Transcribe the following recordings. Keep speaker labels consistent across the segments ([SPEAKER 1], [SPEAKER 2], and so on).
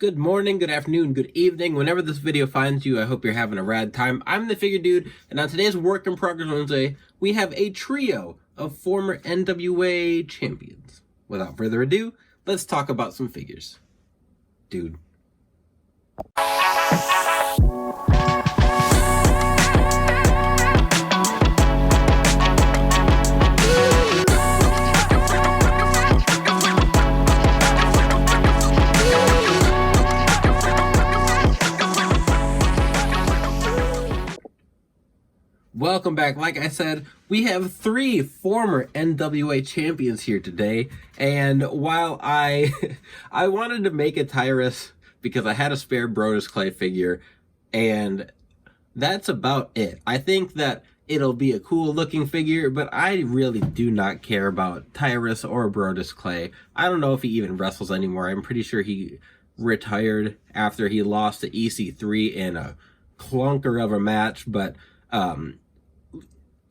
[SPEAKER 1] Good morning, good afternoon, good evening. Whenever this video finds you, I hope you're having a rad time. I'm the Figure Dude, and on today's Work in Progress Wednesday, we have a trio of former NWA champions. Without further ado, let's talk about some figures. Dude. Welcome back. Like I said, we have three former NWA champions here today, and while I wanted to make a Tyrus because I had a spare Brodus Clay figure, and that's about it. I think that it'll be a cool looking figure, but I really do not care about Tyrus or Brodus Clay. I don't know if he even wrestles anymore. I'm pretty sure he retired after he lost to EC3 in a clunker of a match, but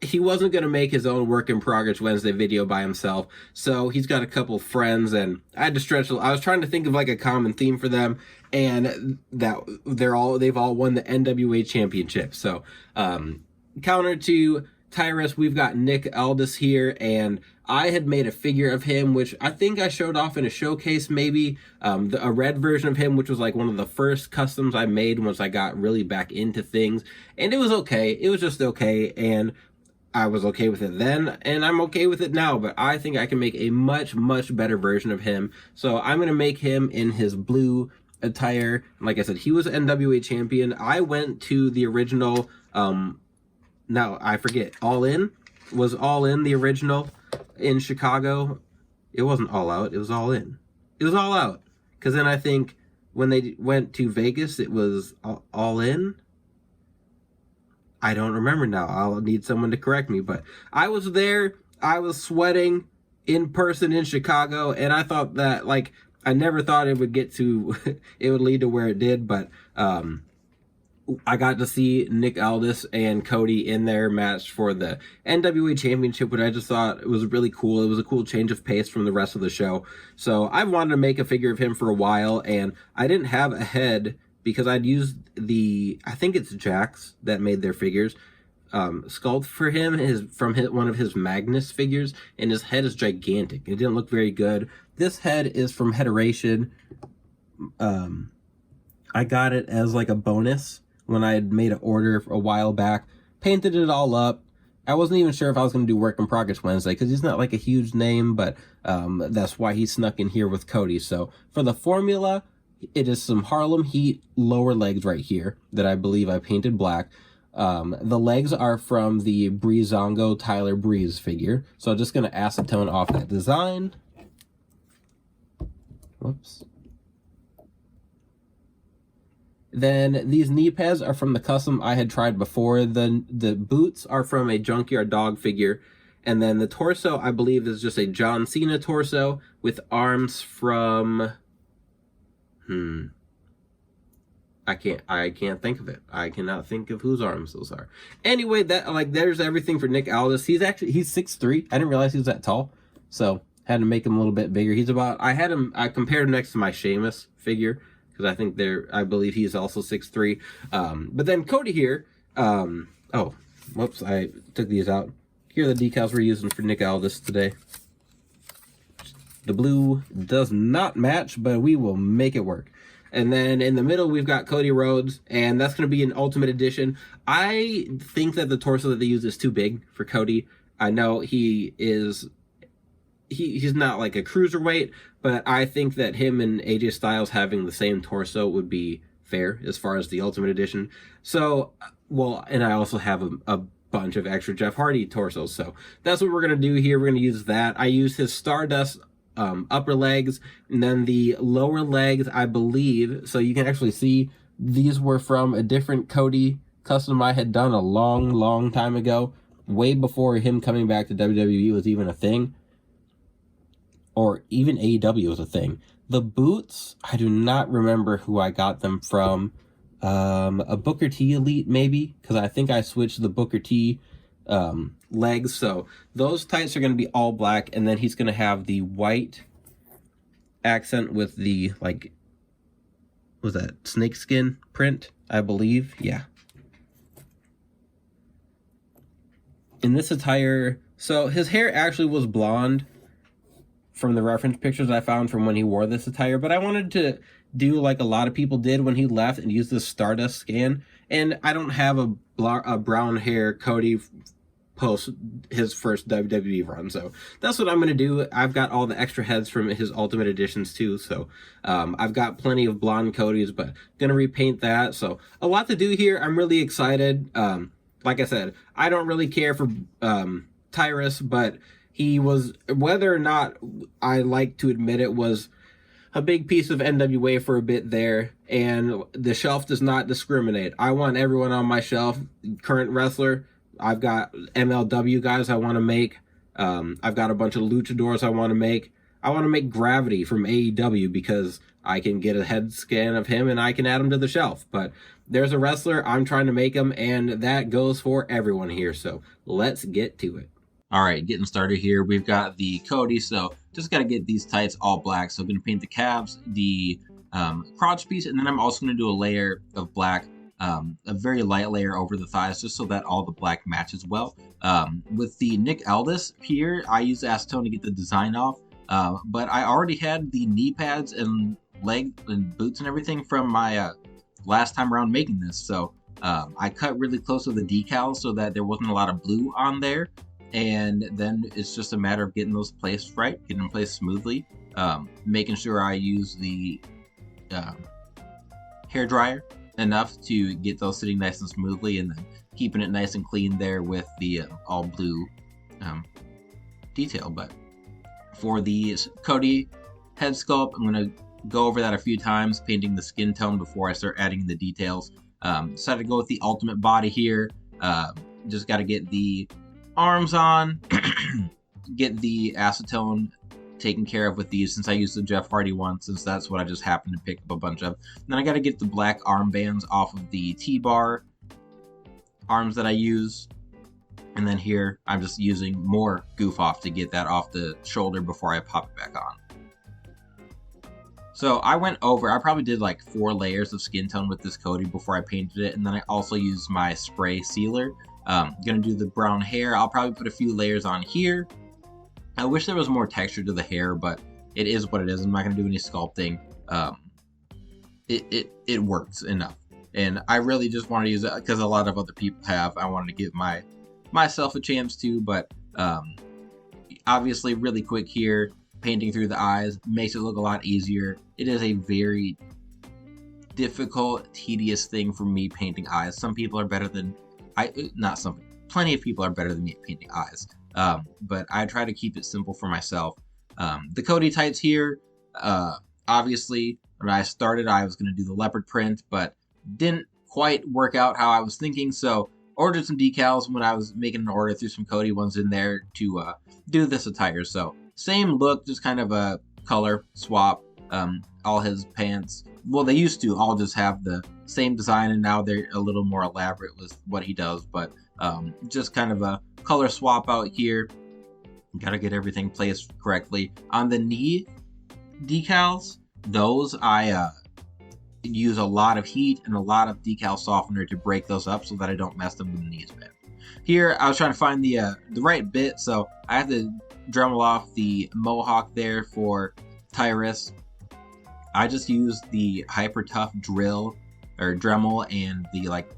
[SPEAKER 1] he wasn't going to make his own Work in Progress Wednesday video by himself, so he's got a couple friends, and I had to stretch. I was trying to think of like a common theme for them, and that they've all won the NWA Championship. So counter to Tyrus, we've got Nick Aldis here, and I had made a figure of him, which I think I showed off in a showcase, maybe a red version of him, which was like one of the first customs I made once I got really back into things, and it was okay. It was just okay, and I was okay with it then, and I'm okay with it now, but I think I can make a much, much better version of him. So I'm going to make him in his blue attire. Like I said, he was an NWA champion. I went to the original, now I forget, All In? Was All In the original in Chicago? It wasn't All Out, it was All In. It was All Out. Because then I think when they went to Vegas, it was All In? I don't remember now. I'll need someone to correct me, but I was there. I was sweating in person in Chicago, and I thought that, like, I never thought it would get to, it would lead to where it did, but I got to see Nick Aldis and Cody in their match for the NWA Championship, which I just thought it was really cool. It was a cool change of pace from the rest of the show. So I've wanted to make a figure of him for a while, and I didn't have a head because I'd used I think it's Jax that made their figures, sculpt for him from one of his Magnus figures, and his head is gigantic. It didn't look very good. This head is from Heteration. I got it as like a bonus when I had made an order a while back. Painted it all up. I wasn't even sure if I was going to do Work in Progress Wednesday because he's not like a huge name, but that's why he snuck in here with Cody. So for the formula, it is some Harlem Heat lower legs right here that I believe I painted black. The legs are from the Breezango Tyler Breeze figure. So I'm just going to acetone off that design. Whoops. Then these knee pads are from the custom I had tried before. The boots are from a Junkyard Dog figure. And then the torso, I believe, is just a John Cena torso with arms from... I can't think of it. I cannot think of whose arms those are. Anyway, there's everything for Nick Aldis. He's 6'3". I didn't realize he was that tall. So had to make him a little bit bigger. I compared him next to my Sheamus figure, because I believe he's also 6'3". But then Cody here, oh, whoops, I took these out. Here are the decals we're using for Nick Aldis today. The blue does not match, but we will make it work. And then in the middle, we've got Cody Rhodes, and that's going to be an Ultimate Edition. I think that the torso that they use is too big for Cody. I know he's not like a cruiserweight, but I think that him and AJ Styles having the same torso would be fair as far as the Ultimate Edition. So, well, and I also have a bunch of extra Jeff Hardy torsos, so that's what we're going to do here. We're going to use that. I use his Stardust upper legs, and then the lower legs, I believe, so you can actually see these were from a different Cody custom I had done a long time ago, way before him coming back to WWE was even a thing, or even AEW was a thing. The boots, I do not remember who I got them from. A Booker T Elite maybe, because I think I switched the Booker T legs. So those tights are going to be all black, and then he's going to have the white accent with the like was that snakeskin print, I believe. Yeah. In this attire, so his hair actually was blonde from the reference pictures I found from when he wore this attire, but I wanted to do like a lot of people did when he left and use this Stardust scan. And I don't have a brown hair Cody post his first WWE run, so that's what I'm going to do. I've got all the extra heads from his Ultimate Editions too, so I've got plenty of blonde Codys, but gonna repaint that. So a lot to do here. I'm really excited. Like I said, I don't really care for Tyrus, but he was, whether or not I like to admit it, was a big piece of NWA for a bit there, and the shelf does not discriminate. I want everyone on my shelf. Current wrestler, I've got MLW guys I want to make. I've got a bunch of luchadors I want to make. I want to make Gravity from AEW because I can get a head scan of him and I can add him to the shelf. But there's a wrestler, I'm trying to make him, and that goes for everyone here. So let's get to it. All right, getting started here. We've got the Cody, so just got to get these tights all black. So I'm going to paint the calves, the crotch piece, and then I'm also going to do a layer of black, a very light layer over the thighs, just so that all the black matches well. With the Nick Aldis here, I used acetone to get the design off, but I already had the knee pads and leg and boots and everything from my last time around making this. So I cut really close to the decals so that there wasn't a lot of blue on there. And then it's just a matter of getting those placed right, getting them placed smoothly, making sure I use the hair dryer enough to get those sitting nice and smoothly, and then keeping it nice and clean there with the all blue detail. But for the Cody head sculpt, I'm going to go over that a few times, painting the skin tone before I start adding the details. Decided to go with the ultimate body here. Just got to get the arms on, get the acetone taken care of with these, since I used the Jeff Hardy one, since that's what I just happened to pick up a bunch of. And then I got to get the black armbands off of the T-bar arms that I use. And then here, I'm just using more goof off to get that off the shoulder before I pop it back on. So I went over, I probably did like 4 layers of skin tone with this Cody before I painted it. And then I also used my spray sealer. Gonna do the brown hair. I'll probably put a few layers on here. I wish there was more texture to the hair, but it is what it is. I'm not gonna do any sculpting. It works enough, and I really just want to use it because a lot of other people have. I wanted to give myself a chance to, but obviously really quick here, painting through the eyes makes it look a lot easier. It is a very difficult, tedious thing for me painting eyes. Some people are better than plenty of people are better than me at painting eyes, but I try to keep it simple for myself. The Cody tights here, obviously when I started I was going to do the leopard print, but didn't quite work out how I was thinking, so ordered some decals when I was making an order, threw some Cody ones in there to do this attire. So same look, just kind of a color swap. All his pants, well, they used to all just have the same design, and now they're a little more elaborate with what he does, but just kind of a color swap out here. Got to get everything placed correctly. On the knee decals, those I use a lot of heat and a lot of decal softener to break those up so that I don't mess them with the knees, man. Here I was trying to find the right bit, so I have to Dremel off the mohawk there for Tyrus. I just used the Hyper Tough drill or Dremel and the like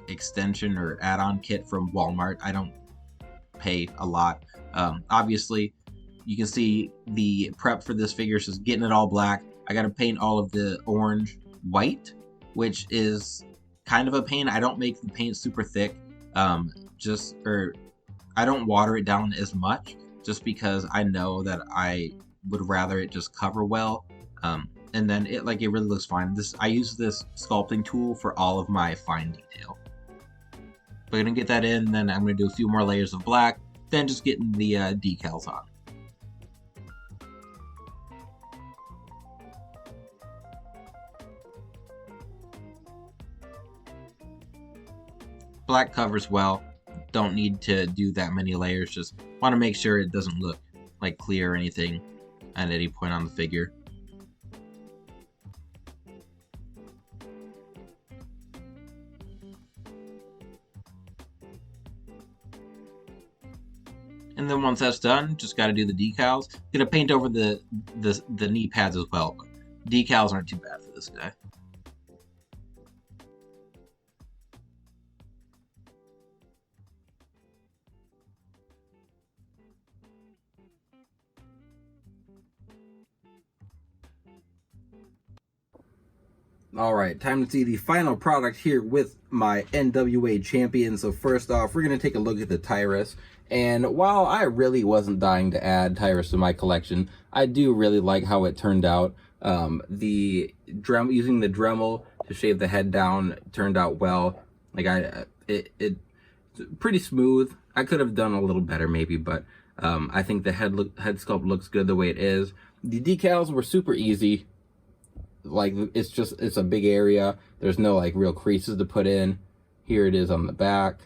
[SPEAKER 1] extension or add-on kit from Walmart. I don't pay a lot. Obviously, you can see the prep for this figure is just getting it all black. I got to paint all of the orange white, which is kind of a pain. I don't make the paint super thick, I don't water it down as much, just because I know that I would rather it just cover well. And then it really looks fine. I use this sculpting tool for all of my fine detail. We're gonna get that in, then I'm gonna do a few more layers of black, then just getting the decals on. Black covers well. Don't need to do that many layers. Just want to make sure it doesn't look like clear or anything at any point on the figure. And then once that's done, just got to do the decals. Gonna paint over the knee pads as well. But decals aren't too bad for this guy. All right, time to see the final product here with my NWA Champions. So first off, we're going to take a look at the Tyrus. And while I really wasn't dying to add Tyrus to my collection, I do really like how it turned out. Using the Dremel to shave the head down turned out well. Like it's pretty smooth. I could have done a little better maybe, but I think the head sculpt looks good the way it is. The decals were super easy. Like it's a big area. There's no like real creases to put in. Here it is on the back.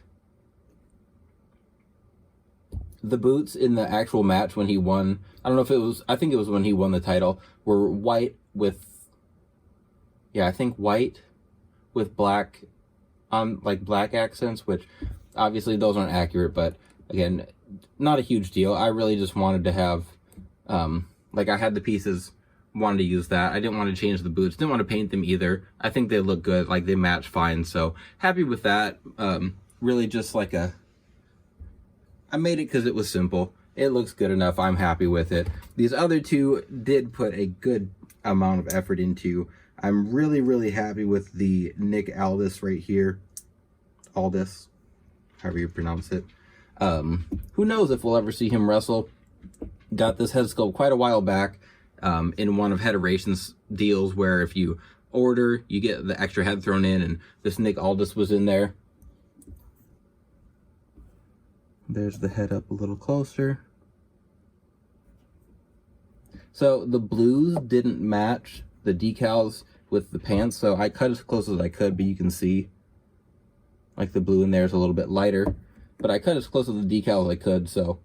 [SPEAKER 1] The boots in the actual match when he won, I don't know if it was, I think it was when he won the title, were white with, yeah, I think white with black on like black accents, which obviously those aren't accurate, but again, not a huge deal. I really just wanted to have like I had the pieces, wanted to use that. I didn't want to change the boots, didn't want to paint them either. I think they look good, like they match fine, so happy with that. Really just like I made it because it was simple. It looks good enough. I'm happy with it. These other two did put a good amount of effort into. I'm really happy with the Nick Aldis right here. Aldis, however you pronounce it. Who knows if we'll ever see him wrestle. Got this head sculpt quite a while back in one of Federation's deals where if you order, you get the extra head thrown in, and this Nick Aldis was in there. There's the head up a little closer. So the blues didn't match the decals with the pants, so I cut as close as I could, but you can see like the blue in there is a little bit lighter, but I cut as close to the decal as I could, so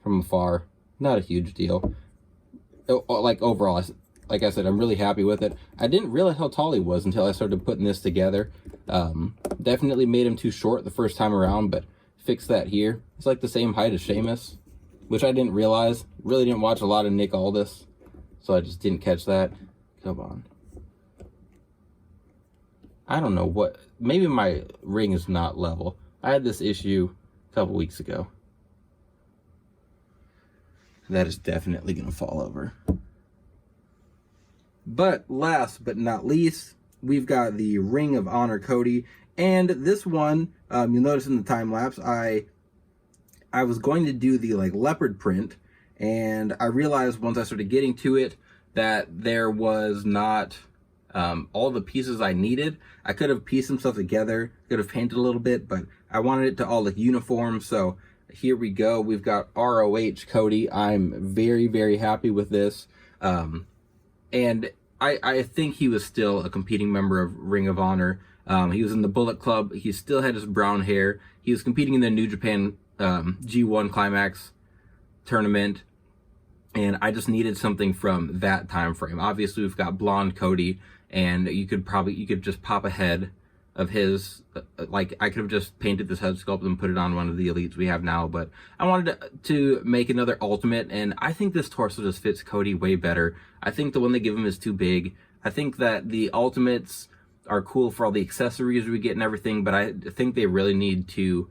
[SPEAKER 1] from afar, not a huge deal. Like overall, like I said, I'm really happy with it. I didn't realize how tall he was until I started putting this together. Definitely made him too short the first time around, but fixed that here. It's like the same height as Sheamus, which I didn't realize. Really didn't watch a lot of Nick Aldis, so I just didn't catch that. Come on. I don't know what, maybe my ring is not level. I had this issue a couple weeks ago. That is definitely going to fall over. But last but not least, we've got the Ring of Honor Cody. And this one, you'll notice in the time lapse, I was going to do the like leopard print, and I realized once I started getting to it that there was not all the pieces I needed. I could have pieced some stuff together, could have painted a little bit, but I wanted it to all look uniform. So here we go. We've got ROH Cody. I'm very happy with this. And I think he was still a competing member of Ring of Honor. He was in the Bullet Club. He still had his brown hair. He was competing in the New Japan G1 Climax tournament. And I just needed something from that time frame. Obviously, we've got blonde Cody, and you could just pop a head of his, like I could have just painted this head sculpt and put it on one of the elites we have now, but I wanted to make another ultimate, and I think this torso just fits Cody way better. I think the one they give him is too big. I think that the ultimates are cool for all the accessories we get and everything, but I think they really need to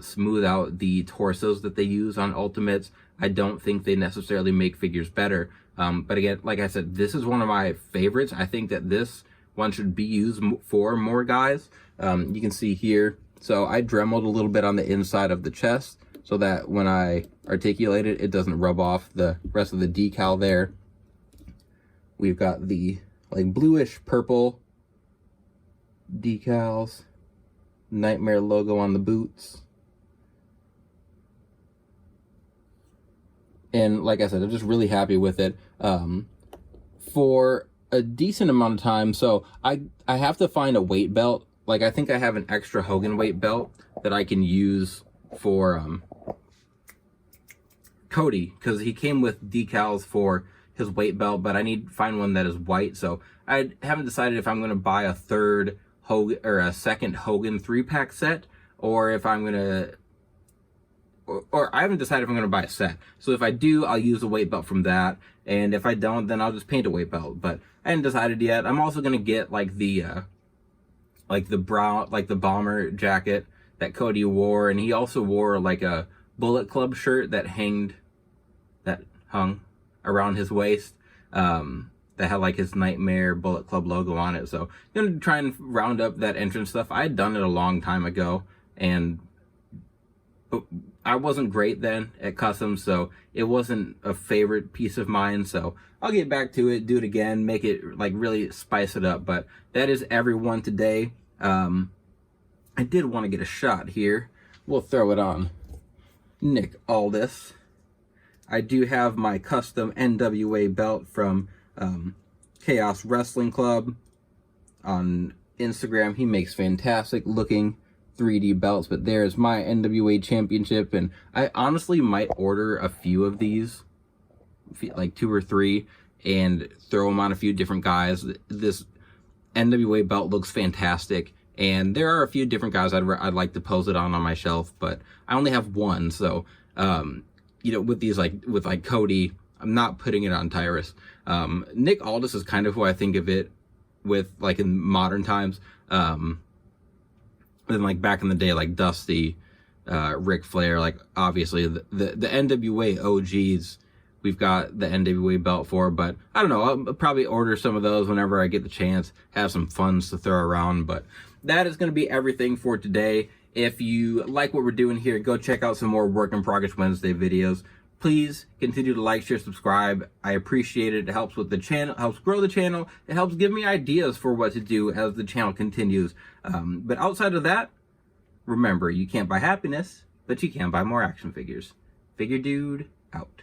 [SPEAKER 1] smooth out the torsos that they use on ultimates. I don't think they necessarily make figures better. But again, like I said, this is one of my favorites. I think that this one should be used for more guys. You can see here, so I dremeled a little bit on the inside of the chest so that when I articulate it, it doesn't rub off the rest of the decal there. We've got the like bluish purple decals, Nightmare logo on the boots. And like I said, I'm just really happy with it. For a decent amount of time, so I have to find a weight belt. Like I think I have an extra Hogan weight belt that I can use for Cody, because he came with decals for his weight belt, but I need to find one that is white. So I haven't decided if I'm going to buy a third Hogan or a second Hogan 3-pack set, or if I'm going to, or I haven't decided if I'm going to buy a set. So if I do, I'll use the weight belt from that. And if I don't, then I'll just paint a weight belt. But I haven't decided yet. I'm also going to get like the brown, like the bomber jacket that Cody wore. And he also wore like a Bullet Club shirt that hung around his waist. That had like his Nightmare Bullet Club logo on it. So I'm going to try and round up that entrance stuff. I had done it a long time ago, and I wasn't great then at customs, so it wasn't a favorite piece of mine. So I'll get back to it, do it again, make it like really spice it up. But that is everyone today. I did want to get a shot here. We'll throw it on Nick Aldis. I do have my custom NWA belt from Chaos Wrestling Club on Instagram. He makes fantastic looking 3D belts, but there's my NWA Championship, and I honestly might order a few of these, like 2 or 3, and throw them on a few different guys. This NWA belt looks fantastic, and there are a few different guys I'd like to pose it on my shelf, but I only have one. So you know, with these, with Cody, I'm not putting it on Tyrus. Nick Aldis is kind of who I think of it with, like, in modern times. And like back in the day, like Dusty, Ric Flair, like obviously the NWA OGs, we've got the NWA belt for. But I don't know, I'll probably order some of those whenever I get the chance, have some funds to throw around. But that is going to be everything for today. If you like what we're doing here, go check out some more Work in Progress Wednesday videos. Please continue to like, share, subscribe. I appreciate it. It helps with the channel, helps grow the channel. It helps give me ideas for what to do as the channel continues. But outside of that, remember, you can't buy happiness, but you can buy more action figures. Figure Dude out.